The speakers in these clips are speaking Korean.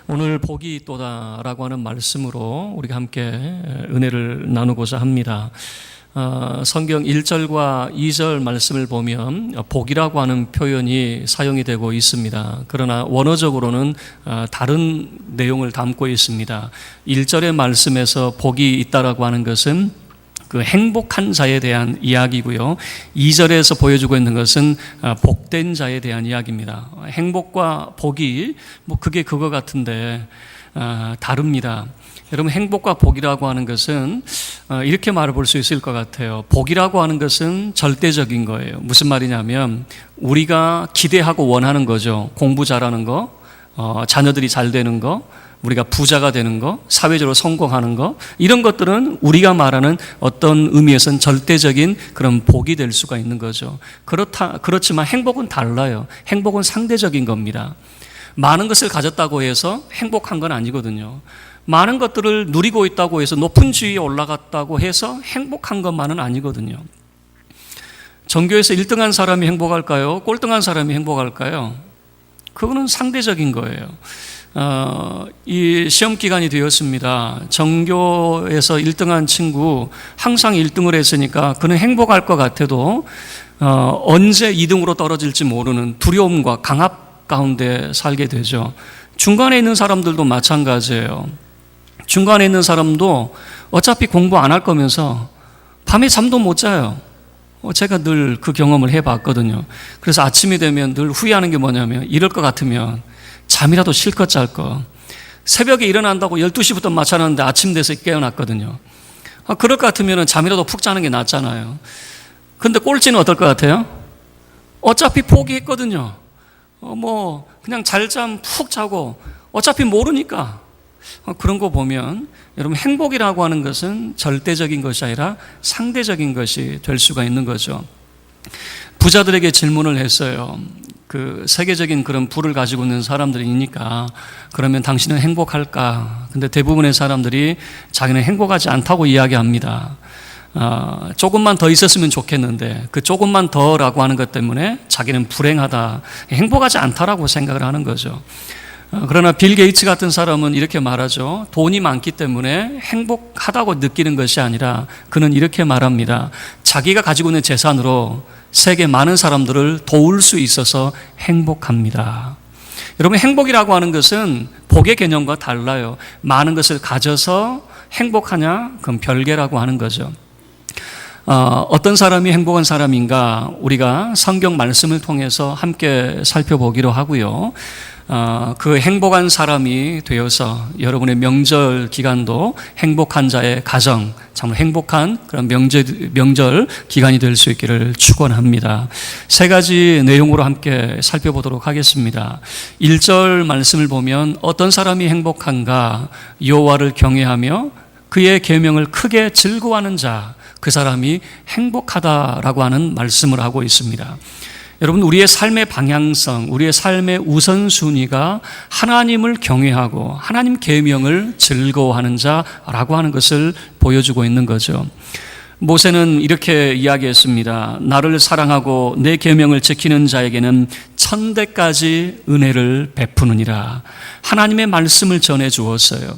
오늘 복이 있도다라고 하는 말씀으로 우리가 함께 은혜를 나누고자 합니다. 성경 1절과 2절 말씀을 보면 복이라고 하는 표현이 사용이 되고 있습니다. 그러나 원어적으로는 다른 내용을 담고 있습니다. 1절의 말씀에서 복이 있다라고 하는 것은 그 행복한 자에 대한 이야기고요. 2절에서 보여주고 있는 것은 복된 자에 대한 이야기입니다. 행복과 복이 그게 그거 같은데 다릅니다. 여러분, 행복과 복이라고 하는 것은 이렇게 말해볼 수 있을 것 같아요. 복이라고 하는 것은 절대적인 거예요. 무슨 말이냐면 우리가 기대하고 원하는 거죠. 공부 잘하는 거, 자녀들이 잘 되는 거, 우리가 부자가 되는 거, 사회적으로 성공하는 거, 이런 것들은 우리가 말하는 어떤 의미에서는 절대적인 그런 복이 될 수가 있는 거죠. 그렇지만 행복은 달라요. 행복은 상대적인 겁니다. 많은 것을 가졌다고 해서 행복한 건 아니거든요. 많은 것들을 누리고 있다고 해서 높은 지위에 올라갔다고 해서 행복한 것만은 아니거든요. 전교에서 1등한 사람이 행복할까요? 꼴등한 사람이 행복할까요? 그거는 상대적인 거예요. 이 시험 기간이 되었습니다. 전교에서 1등한 친구 항상 1등을 했으니까 그는 행복할 것 같아도 언제 2등으로 떨어질지 모르는 두려움과 강압 가운데 살게 되죠. 중간에 있는 사람들도 마찬가지예요. 중간에 있는 사람도 어차피 공부 안 할 거면서 밤에 잠도 못 자요. 제가 늘 그 경험을 해봤거든요. 그래서 아침이 되면 늘 후회하는 게 뭐냐면 이럴 것 같으면 잠이라도 실컷 잘 거. 새벽에 일어난다고 12시부터 맞춰놨는데 아침 돼서 깨어났거든요. 그럴 것 같으면 잠이라도 푹 자는 게 낫잖아요. 근데 꼴찌는 어떨 것 같아요? 어차피 포기했거든요. 그냥 잘잠 푹 자고 어차피 모르니까. 그런 거 보면 여러분, 행복이라고 하는 것은 절대적인 것이 아니라 상대적인 것이 될 수가 있는 거죠. 부자들에게 질문을 했어요. 그 세계적인 그런 부를 가지고 있는 사람들이니까 그러면 당신은 행복할까? 근데 대부분의 사람들이 자기는 행복하지 않다고 이야기합니다. 조금만 더 있었으면 좋겠는데 그 조금만 더라고 하는 것 때문에 자기는 불행하다, 행복하지 않다라고 생각을 하는 거죠. 그러나 빌 게이츠 같은 사람은 이렇게 말하죠. 돈이 많기 때문에 행복하다고 느끼는 것이 아니라 그는 이렇게 말합니다. 자기가 가지고 있는 재산으로 세계 많은 사람들을 도울 수 있어서 행복합니다. 여러분, 행복이라고 하는 것은 복의 개념과 달라요. 많은 것을 가져서 행복하냐? 그건 별개라고 하는 거죠. 어떤 사람이 행복한 사람인가? 우리가 성경 말씀을 통해서 함께 살펴보기로 하고요. 그 행복한 사람이 되어서 여러분의 명절 기간도 행복한 자의 가정, 참 행복한 그런 명절 기간이 될 수 있기를 축원합니다. 세 가지 내용으로 함께 살펴보도록 하겠습니다. 1절 말씀을 보면 어떤 사람이 행복한가? 여호와를 경외하며 그의 계명을 크게 즐거워하는 자, 그 사람이 행복하다라고 하는 말씀을 하고 있습니다. 여러분, 우리의 삶의 방향성, 우리의 삶의 우선순위가 하나님을 경외하고 하나님 계명을 즐거워하는 자라고 하는 것을 보여주고 있는 거죠. 모세는 이렇게 이야기했습니다. 나를 사랑하고 내 계명을 지키는 자에게는 1000대까지 은혜를 베푸느니라. 하나님의 말씀을 전해 주었어요.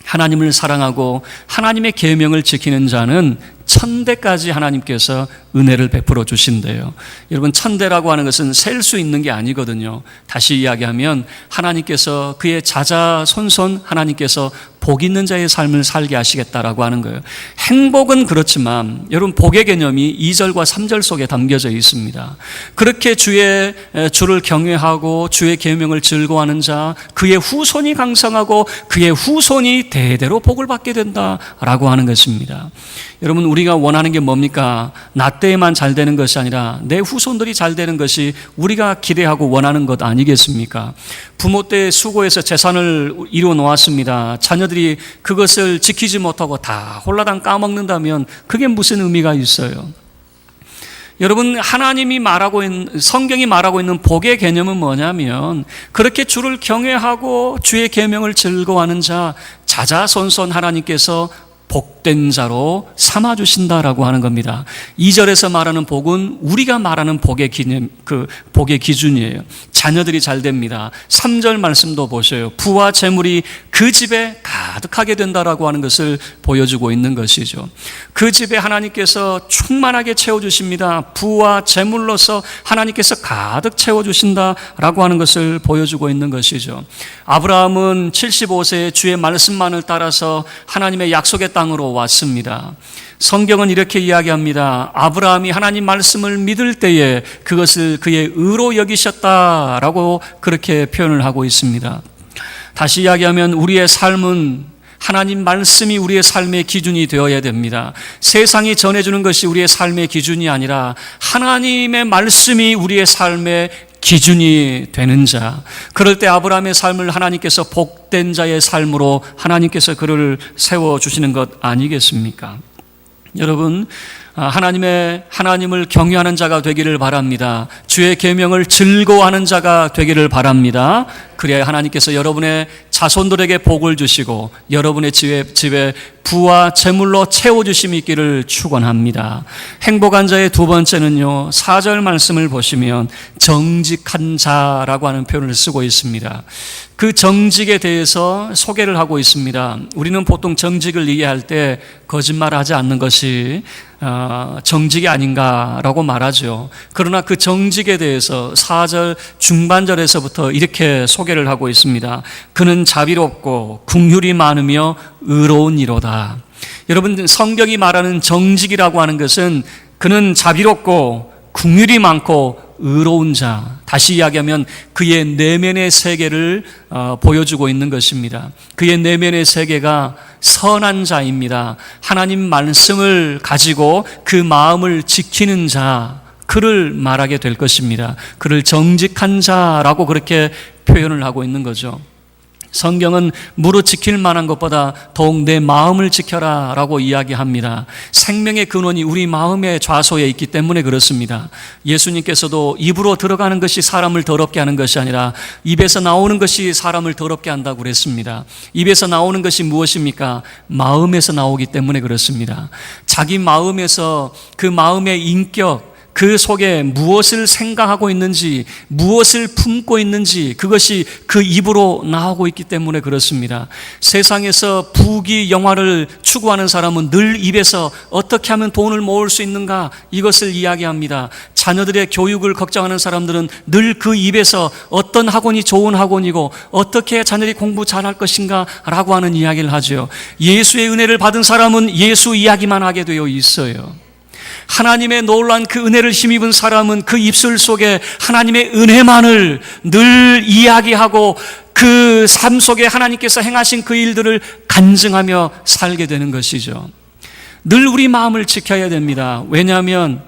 하나님을 사랑하고 하나님의 계명을 지키는 자는 1000대까지 하나님께서 은혜를 베풀어 주신대요. 여러분, 1000대라고 하는 것은 셀 수 있는 게 아니거든요. 다시 이야기하면 하나님께서 그의 자자손손 하나님께서 복 있는 자의 삶을 살게 하시겠다라고 하는 거예요. 행복은 그렇지만 여러분, 복의 개념이 2절과 3절 속에 담겨져 있습니다. 그렇게 주를 경외하고 주의 계명을 즐거워하는 자, 그의 후손이 강성하고 그의 후손이 대대로 복을 받게 된다라고 하는 것입니다. 여러분, 우리가 원하는 게 뭡니까? 나 때에만 잘 되는 것이 아니라 내 후손들이 잘 되는 것이 우리가 기대하고 원하는 것 아니겠습니까? 부모 때 수고해서 재산을 이루어 놓았습니다. 자녀들이 그것을 지키지 못하고 다 홀라당 까먹는다면 그게 무슨 의미가 있어요? 여러분, 하나님이 말하고 있는, 성경이 말하고 있는 복의 개념은 뭐냐면 그렇게 주를 경외하고 주의 계명을 즐거워하는 자, 자자손손 하나님께서 복된 자로 삼아주신다라고 하는 겁니다. 2절에서 말하는 복은 우리가 말하는 복의 기준이에요. 자녀들이 잘 됩니다. 3절 말씀도 보셔요. 부와 재물이 그 집에 가득하게 된다라고 하는 것을 보여주고 있는 것이죠. 그 집에 하나님께서 충만하게 채워주십니다. 부와 재물로서 하나님께서 가득 채워주신다라고 하는 것을 보여주고 있는 것이죠. 아브라함은 75세에 주의 말씀만을 따라서 하나님의 약속의 땅으로 왔습니다. 성경은 이렇게 이야기합니다. 아브라함이 하나님 말씀을 믿을 때에 그것을 그의 의로 여기셨다라고 그렇게 표현을 하고 있습니다. 다시 이야기하면 우리의 삶은 하나님 말씀이 우리의 삶의 기준이 되어야 됩니다. 세상이 전해주는 것이 우리의 삶의 기준이 아니라 하나님의 말씀이 우리의 삶의 기준이 되는 자. 그럴 때 아브라함의 삶을 하나님께서 복된 자의 삶으로 하나님께서 그를 세워주시는 것 아니겠습니까? 여러분, 하나님을 경외하는 자가 되기를 바랍니다. 주의 계명을 즐거워하는 자가 되기를 바랍니다. 그래야 하나님께서 여러분의 자손들에게 복을 주시고 여러분의 집에 부와 재물로 채워주심이 있기를 축원합니다. 행복한 자의 두 번째는요, 4절 말씀을 보시면 정직한 자라고 하는 표현을 쓰고 있습니다. 그 정직에 대해서 소개를 하고 있습니다. 우리는 보통 정직을 이해할 때 거짓말하지 않는 것이 정직이 아닌가라고 말하죠. 그러나 그 정직에 대해서 4절 중반절에서부터 이렇게 소개를 하고 있습니다. 그는 자비롭고 긍휼이 많으며 의로운 이로다. 여러분, 성경이 말하는 정직이라고 하는 것은 그는 자비롭고 긍휼이 많고 의로운 자, 다시 이야기하면 그의 내면의 세계를 보여주고 있는 것입니다. 그의 내면의 세계가 선한 자입니다. 하나님 말씀을 가지고 그 마음을 지키는 자, 그를 말하게 될 것입니다. 그를 정직한 자라고 그렇게 표현을 하고 있는 거죠. 성경은 무릇 지킬 만한 것보다 더욱 내 마음을 지켜라 라고 이야기합니다. 생명의 근원이 우리 마음의 좌소에 있기 때문에 그렇습니다. 예수님께서도 입으로 들어가는 것이 사람을 더럽게 하는 것이 아니라 입에서 나오는 것이 사람을 더럽게 한다고 그랬습니다. 입에서 나오는 것이 무엇입니까? 마음에서 나오기 때문에 그렇습니다. 자기 마음에서 그 마음의 인격, 그 속에 무엇을 생각하고 있는지, 무엇을 품고 있는지, 그것이 그 입으로 나오고 있기 때문에 그렇습니다. 세상에서 부귀 영화를 추구하는 사람은 늘 입에서 어떻게 하면 돈을 모을 수 있는가, 이것을 이야기합니다. 자녀들의 교육을 걱정하는 사람들은 늘 그 입에서 어떤 학원이 좋은 학원이고 어떻게 자녀들이 공부 잘할 것인가 라고 하는 이야기를 하죠. 예수의 은혜를 받은 사람은 예수 이야기만 하게 되어 있어요. 하나님의 놀라운 그 은혜를 힘입은 사람은 그 입술 속에 하나님의 은혜만을 늘 이야기하고 그 삶 속에 하나님께서 행하신 그 일들을 간증하며 살게 되는 것이죠. 늘 우리 마음을 지켜야 됩니다. 왜냐하면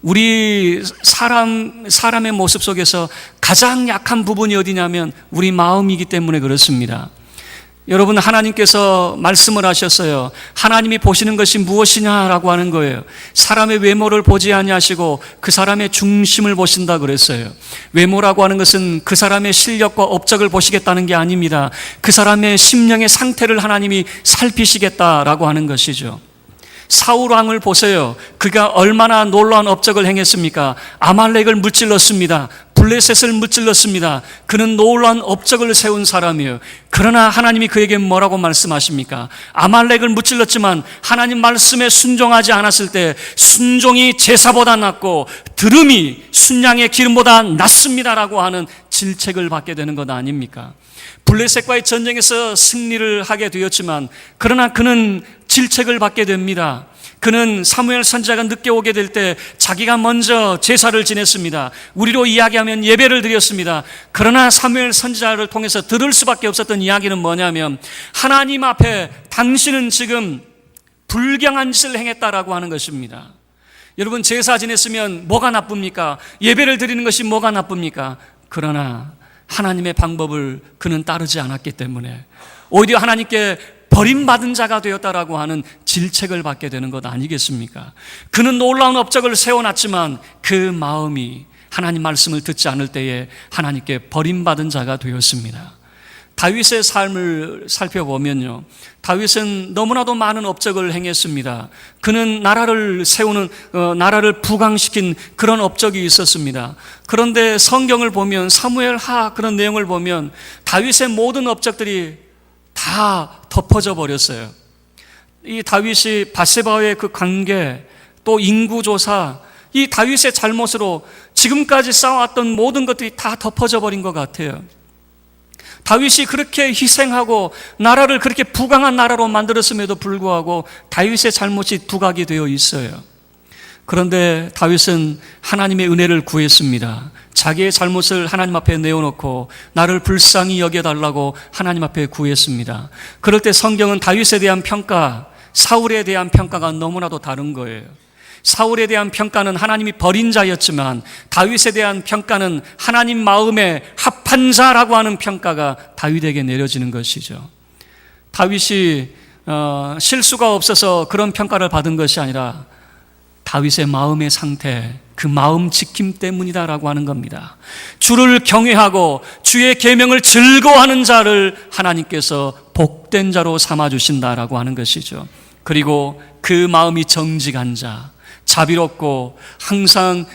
우리 사람의 모습 속에서 가장 약한 부분이 어디냐면 우리 마음이기 때문에 그렇습니다. 여러분, 하나님께서 말씀을 하셨어요. 하나님이 보시는 것이 무엇이냐라고 하는 거예요. 사람의 외모를 보지 아니하시고 그 사람의 중심을 보신다 그랬어요. 외모라고 하는 것은 그 사람의 실력과 업적을 보시겠다는 게 아닙니다. 그 사람의 심령의 상태를 하나님이 살피시겠다라고 하는 것이죠. 사울 왕을 보세요. 그가 얼마나 놀라운 업적을 행했습니까? 아말렉을 무찔렀습니다. 블레셋을 무찔렀습니다. 그는 놀라운 업적을 세운 사람이에요. 그러나 하나님이 그에게 뭐라고 말씀하십니까? 아말렉을 무찔렀지만 하나님 말씀에 순종하지 않았을 때 순종이 제사보다 낫고 들음이 순양의 기름보다 낫습니다라고 하는 질책을 받게 되는 것 아닙니까? 블레셋과의 전쟁에서 승리를 하게 되었지만 그러나 그는 질책을 받게 됩니다. 그는 사무엘 선지자가 늦게 오게 될 때 자기가 먼저 제사를 지냈습니다. 우리로 이야기하면 예배를 드렸습니다. 그러나 사무엘 선지자를 통해서 들을 수밖에 없었던 이야기는 뭐냐면 하나님 앞에 당신은 지금 불경한 짓을 행했다라고 하는 것입니다. 여러분, 제사 지냈으면 뭐가 나쁩니까? 예배를 드리는 것이 뭐가 나쁩니까? 그러나 하나님의 방법을 그는 따르지 않았기 때문에 오히려 하나님께 버림받은 자가 되었다라고 하는 질책을 받게 되는 것 아니겠습니까? 그는 놀라운 업적을 세워놨지만 그 마음이 하나님 말씀을 듣지 않을 때에 하나님께 버림받은 자가 되었습니다. 다윗의 삶을 살펴보면요, 다윗은 너무나도 많은 업적을 행했습니다. 그는 나라를 세우는, 나라를 부강시킨 그런 업적이 있었습니다. 그런데 성경을 보면, 사무엘하 그런 내용을 보면 다윗의 모든 업적들이 다 덮어져 버렸어요. 이 다윗이 밧세바와의 그 관계, 또 인구조사, 이 다윗의 잘못으로 지금까지 쌓아왔던 모든 것들이 다 덮어져 버린 것 같아요. 다윗이 그렇게 희생하고 나라를 그렇게 부강한 나라로 만들었음에도 불구하고 다윗의 잘못이 두각이 되어 있어요. 그런데 다윗은 하나님의 은혜를 구했습니다. 자기의 잘못을 하나님 앞에 내어놓고 나를 불쌍히 여겨달라고 하나님 앞에 구했습니다. 그럴 때 성경은 다윗에 대한 평가, 사울에 대한 평가가 너무나도 다른 거예요. 사울에 대한 평가는 하나님이 버린 자였지만 다윗에 대한 평가는 하나님 마음에 합한 자라고 하는 평가가 다윗에게 내려지는 것이죠. 다윗이 실수가 없어서 그런 평가를 받은 것이 아니라 다윗의 마음의 상태, 그 마음 지킴 때문이다라고 하는 겁니다. 주를 경외하고 주의 계명을 즐거워하는 자를 하나님께서 복된 자로 삼아주신다라고 하는 것이죠. 그리고 그 마음이 정직한 자, 자비롭고 항상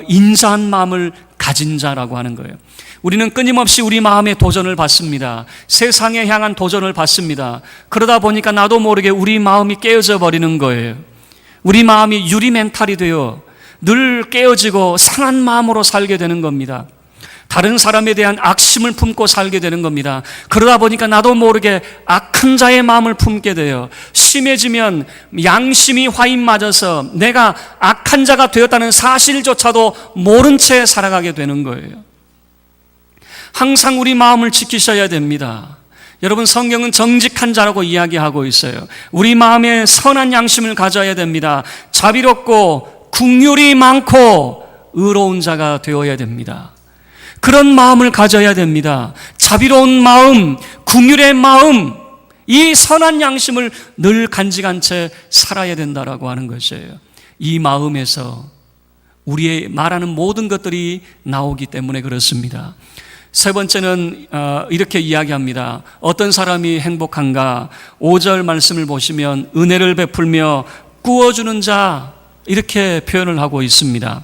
인자한 마음을 가진 자라고 하는 거예요. 우리는 끊임없이 우리 마음의 도전을 받습니다. 세상에 향한 도전을 받습니다. 그러다 보니까 나도 모르게 우리 마음이 깨어져 버리는 거예요. 우리 마음이 유리멘탈이 되어 늘 깨어지고 상한 마음으로 살게 되는 겁니다. 다른 사람에 대한 악심을 품고 살게 되는 겁니다. 그러다 보니까 나도 모르게 악한 자의 마음을 품게 돼요. 심해지면 양심이 화인 맞아서 내가 악한 자가 되었다는 사실조차도 모른 채 살아가게 되는 거예요. 항상 우리 마음을 지키셔야 됩니다. 여러분, 성경은 정직한 자라고 이야기하고 있어요. 우리 마음에 선한 양심을 가져야 됩니다. 자비롭고 긍휼이 많고 의로운 자가 되어야 됩니다. 그런 마음을 가져야 됩니다. 자비로운 마음, 긍휼의 마음, 이 선한 양심을 늘 간직한 채 살아야 된다라고 하는 것이에요. 이 마음에서 우리의 말하는 모든 것들이 나오기 때문에 그렇습니다. 세 번째는 이렇게 이야기합니다. 어떤 사람이 행복한가? 5절 말씀을 보시면 은혜를 베풀며 꾸어주는 자, 이렇게 표현을 하고 있습니다.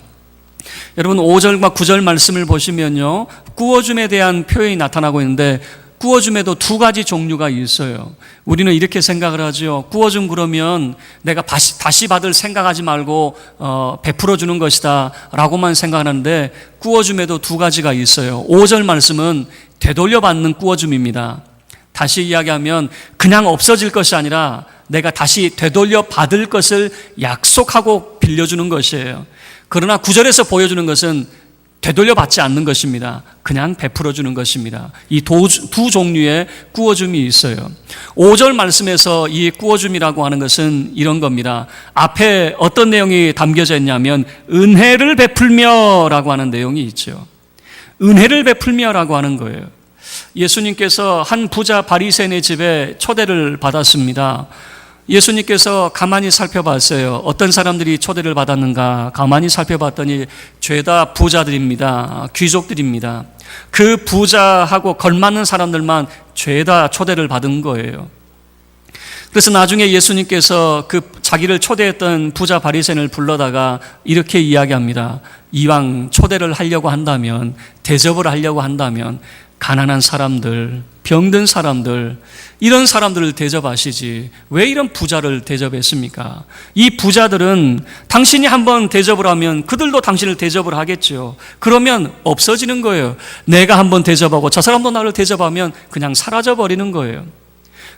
여러분, 5절과 9절 말씀을 보시면요, 꾸어줌에 대한 표현이 나타나고 있는데 꾸어줌에도 두 가지 종류가 있어요. 우리는 이렇게 생각을 하죠. 꾸어줌 그러면 내가 다시 받을 생각하지 말고 베풀어 주는 것이다 라고만 생각하는데, 꾸어줌에도 두 가지가 있어요. 5절 말씀은 되돌려 받는 꾸어줌입니다. 다시 이야기하면 그냥 없어질 것이 아니라 내가 다시 되돌려 받을 것을 약속하고 빌려주는 것이에요. 그러나 9절에서 보여주는 것은 되돌려 받지 않는 것입니다. 그냥 베풀어 주는 것입니다. 이 두 종류의 꾸어줌이 있어요. 5절 말씀에서 이 꾸어줌이라고 하는 것은 이런 겁니다. 앞에 어떤 내용이 담겨져 있냐면 은혜를 베풀며 라고 하는 내용이 있죠. 은혜를 베풀며 라고 하는 거예요. 예수님께서 한 부자 바리새인의 집에 초대를 받았습니다. 예수님께서 가만히 살펴봤어요. 어떤 사람들이 초대를 받았는가? 가만히 살펴봤더니 죄다 부자들입니다. 귀족들입니다. 그 부자하고 걸맞는 사람들만 죄다 초대를 받은 거예요. 그래서 나중에 예수님께서 그 자기를 초대했던 부자 바리새인을 불러다가 이렇게 이야기합니다. 이왕 초대를 하려고 한다면, 대접을 하려고 한다면 가난한 사람들, 병든 사람들, 이런 사람들을 대접하시지 왜 이런 부자를 대접했습니까? 이 부자들은 당신이 한번 대접을 하면 그들도 당신을 대접을 하겠죠. 그러면 없어지는 거예요. 내가 한번 대접하고 저 사람도 나를 대접하면 그냥 사라져버리는 거예요.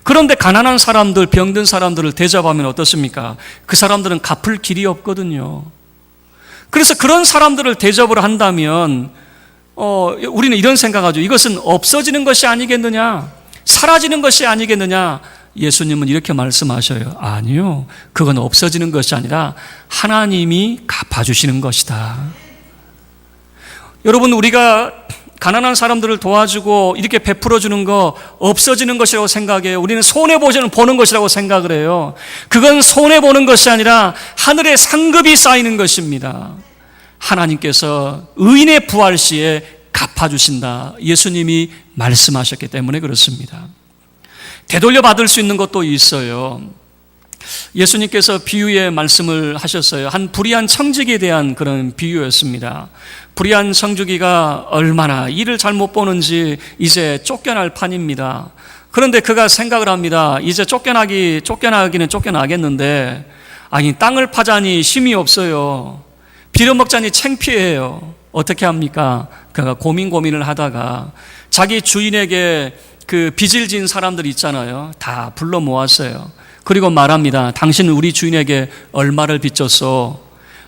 그런데 가난한 사람들, 병든 사람들을 대접하면 어떻습니까? 그 사람들은 갚을 길이 없거든요. 그래서 그런 사람들을 대접을 한다면 우리는 이런 생각하죠. 이것은 없어지는 것이 아니겠느냐, 사라지는 것이 아니겠느냐. 예수님은 이렇게 말씀하셔요. 아니요, 그건 없어지는 것이 아니라 하나님이 갚아주시는 것이다. 여러분, 우리가 가난한 사람들을 도와주고 이렇게 베풀어 주는 거 없어지는 것이라고 생각해요. 우리는 손해보는 것이라고 생각을 해요. 그건 손해보는 것이 아니라 하늘의 상급이 쌓이는 것입니다. 하나님께서 의인의 부활 시에 갚아주신다. 예수님이 말씀하셨기 때문에 그렇습니다. 되돌려 받을 수 있는 것도 있어요. 예수님께서 비유의 말씀을 하셨어요. 한 불의한 청지기에 대한 그런 비유였습니다. 불의한 청지기가 얼마나 일을 잘못 보는지 이제 쫓겨날 판입니다. 그런데 그가 생각을 합니다. 이제 쫓겨나기는 쫓겨나겠는데, 아니, 땅을 파자니 힘이 없어요. 빌어먹자니 창피해요. 어떻게 합니까? 그가 고민을 하다가 자기 주인에게 그 빚을 진 사람들 있잖아요. 다 불러 모았어요. 그리고 말합니다. 당신은 우리 주인에게 얼마를 빚졌어?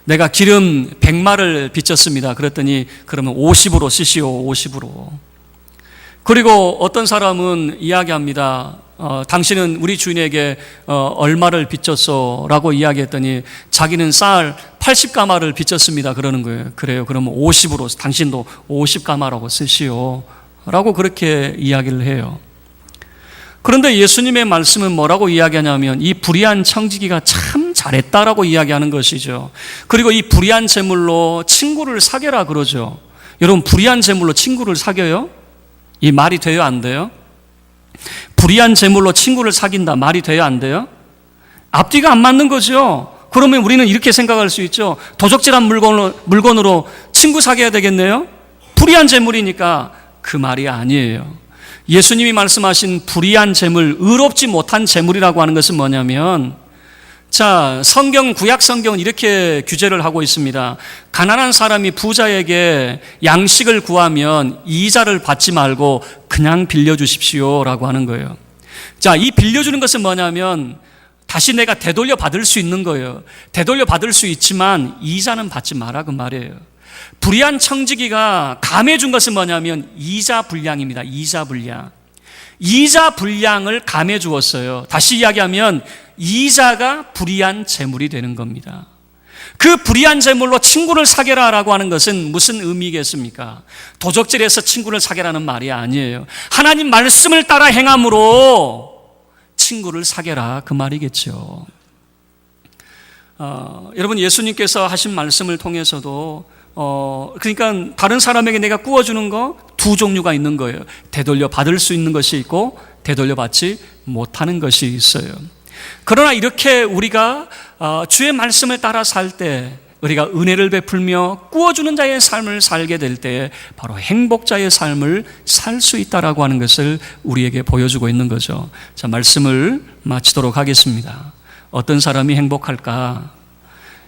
내가 기름 100마를 빚졌습니다. 그랬더니 그러면 50으로 쓰시오. 50으로. 그리고 어떤 사람은 이야기합니다. 당신은 우리 주인에게 얼마를 빚졌어? 라고 이야기했더니 자기는 쌀 80가마를 빚졌습니다. 그러는 거예요. 그래요. 그러면 50으로 당신도 50가마라고 쓰시오. 라고 그렇게 이야기를 해요. 그런데 예수님의 말씀은 뭐라고 이야기하냐면 이 불의한 청지기가 참 잘했다라고 이야기하는 것이죠. 그리고 이 불의한 재물로 친구를 사귀라 그러죠. 여러분, 불의한 재물로 친구를 사귀어요? 이 말이 돼요? 안 돼요? 불의한 재물로 친구를 사귄다. 말이 돼요? 안 돼요? 앞뒤가 안 맞는 거죠. 그러면 우리는 이렇게 생각할 수 있죠. 도적질한 물건으로 친구 사귀어야 되겠네요? 불의한 재물이니까. 그 말이 아니에요. 예수님이 말씀하신 불의한 재물, 의롭지 못한 재물이라고 하는 것은 뭐냐면, 자, 구약 성경은 이렇게 규제를 하고 있습니다. 가난한 사람이 부자에게 양식을 구하면 이자를 받지 말고 그냥 빌려주십시오라고 하는 거예요. 자, 이 빌려주는 것은 뭐냐면 다시 내가 되돌려 받을 수 있는 거예요. 되돌려 받을 수 있지만 이자는 받지 마라 그 말이에요. 불의한 청지기가 감해준 것은 뭐냐면 이자 불량입니다. 이자 불량. 이자 불량을 감해주었어요. 다시 이야기하면 이자가 불의한 재물이 되는 겁니다. 그 불의한 재물로 친구를 사귀라라고 하는 것은 무슨 의미겠습니까? 도적질해서 친구를 사귀라는 말이 아니에요. 하나님 말씀을 따라 행함으로 친구를 사귀라 그 말이겠죠. 여러분, 예수님께서 하신 말씀을 통해서도 그러니까 다른 사람에게 내가 구워주는 거 두 종류가 있는 거예요. 되돌려 받을 수 있는 것이 있고 되돌려 받지 못하는 것이 있어요. 그러나 이렇게 우리가 주의 말씀을 따라 살 때, 우리가 은혜를 베풀며 구워주는 자의 삶을 살게 될 때 바로 행복자의 삶을 살 수 있다라고 하는 것을 우리에게 보여주고 있는 거죠. 자, 말씀을 마치도록 하겠습니다. 어떤 사람이 행복할까?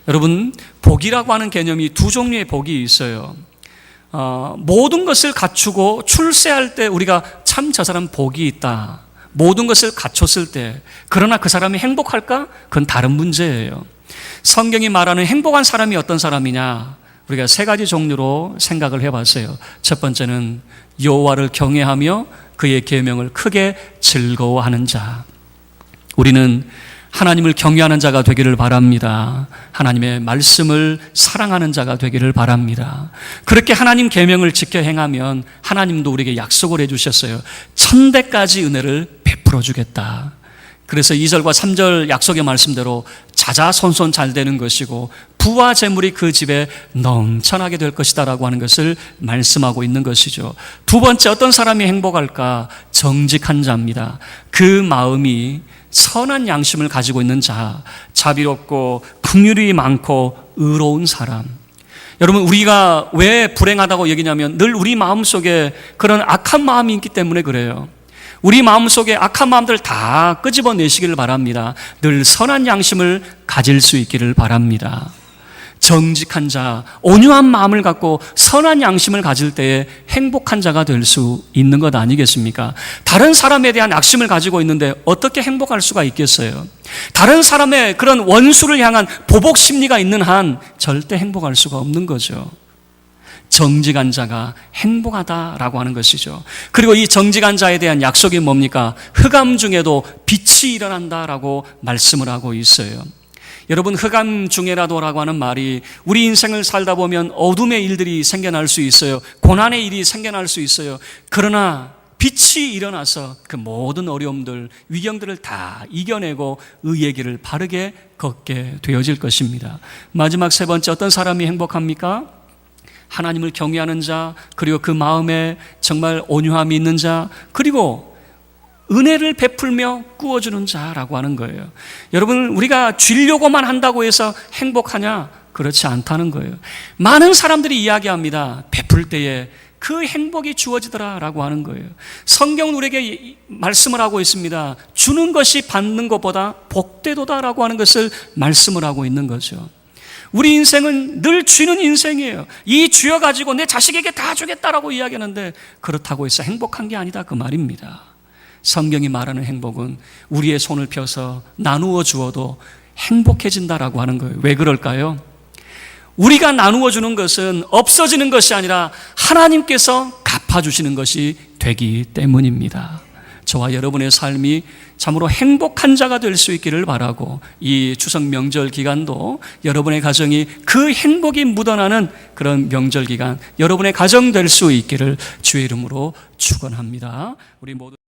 여러분, 복이라고 하는 개념이 두 종류의 복이 있어요. 모든 것을 갖추고 출세할 때 우리가 참 저 사람 복이 있다. 모든 것을 갖췄을 때, 그러나 그 사람이 행복할까? 그건 다른 문제예요. 성경이 말하는 행복한 사람이 어떤 사람이냐? 우리가 세 가지 종류로 생각을 해봤어요. 첫 번째는 여호와를 경외하며 그의 계명을 크게 즐거워하는 자. 우리는 하나님을 경외하는 자가 되기를 바랍니다. 하나님의 말씀을 사랑하는 자가 되기를 바랍니다. 그렇게 하나님 계명을 지켜 행하면 하나님도 우리에게 약속을 해주셨어요. 1000대까지 은혜를 베풀어 주겠다. 그래서 2절과 3절 약속의 말씀대로 자자손손 잘 되는 것이고 부와 재물이 그 집에 넘쳐나게 될 것이다 라고 하는 것을 말씀하고 있는 것이죠. 두 번째, 어떤 사람이 행복할까? 정직한 자입니다. 그 마음이 선한 양심을 가지고 있는 자, 자비롭고 긍휼이 많고 의로운 사람. 여러분, 우리가 왜 불행하다고 얘기냐면 늘 우리 마음속에 그런 악한 마음이 있기 때문에 그래요. 우리 마음속에 악한 마음들 다 끄집어내시기를 바랍니다. 늘 선한 양심을 가질 수 있기를 바랍니다. 정직한 자, 온유한 마음을 갖고 선한 양심을 가질 때에 행복한 자가 될 수 있는 것 아니겠습니까? 다른 사람에 대한 악심을 가지고 있는데 어떻게 행복할 수가 있겠어요? 다른 사람의 그런 원수를 향한 보복 심리가 있는 한 절대 행복할 수가 없는 거죠. 정직한 자가 행복하다라고 하는 것이죠. 그리고 이 정직한 자에 대한 약속이 뭡니까? 흑암 중에도 빛이 일어난다라고 말씀을 하고 있어요. 여러분, 흑암 중에라도라고 하는 말이 우리 인생을 살다 보면 어둠의 일들이 생겨날 수 있어요. 고난의 일이 생겨날 수 있어요. 그러나 빛이 일어나서 그 모든 어려움들, 위경들을 다 이겨내고 의의 길을 바르게 걷게 되어질 것입니다. 마지막 세 번째, 어떤 사람이 행복합니까? 하나님을 경외하는 자, 그리고 그 마음에 정말 온유함이 있는 자, 그리고 은혜를 베풀며 꾸어주는 자라고 하는 거예요. 여러분, 우리가 주려고만 한다고 해서 행복하냐? 그렇지 않다는 거예요. 많은 사람들이 이야기합니다. 베풀 때에 그 행복이 주어지더라라고 하는 거예요. 성경은 우리에게 말씀을 하고 있습니다. 주는 것이 받는 것보다 복되도다라고 하는 것을 말씀을 하고 있는 거죠. 우리 인생은 늘 주는 인생이에요. 이 주여 가지고 내 자식에게 다 주겠다라고 이야기하는데 그렇다고 해서 행복한 게 아니다 그 말입니다. 성경이 말하는 행복은 우리의 손을 펴서 나누어 주어도 행복해진다라고 하는 거예요. 왜 그럴까요? 우리가 나누어 주는 것은 없어지는 것이 아니라 하나님께서 갚아주시는 것이 되기 때문입니다. 저와 여러분의 삶이 참으로 행복한 자가 될 수 있기를 바라고, 이 추석 명절 기간도 여러분의 가정이 그 행복이 묻어나는 그런 명절 기간, 여러분의 가정 될 수 있기를 주의 이름으로 축원합니다. 우리 모두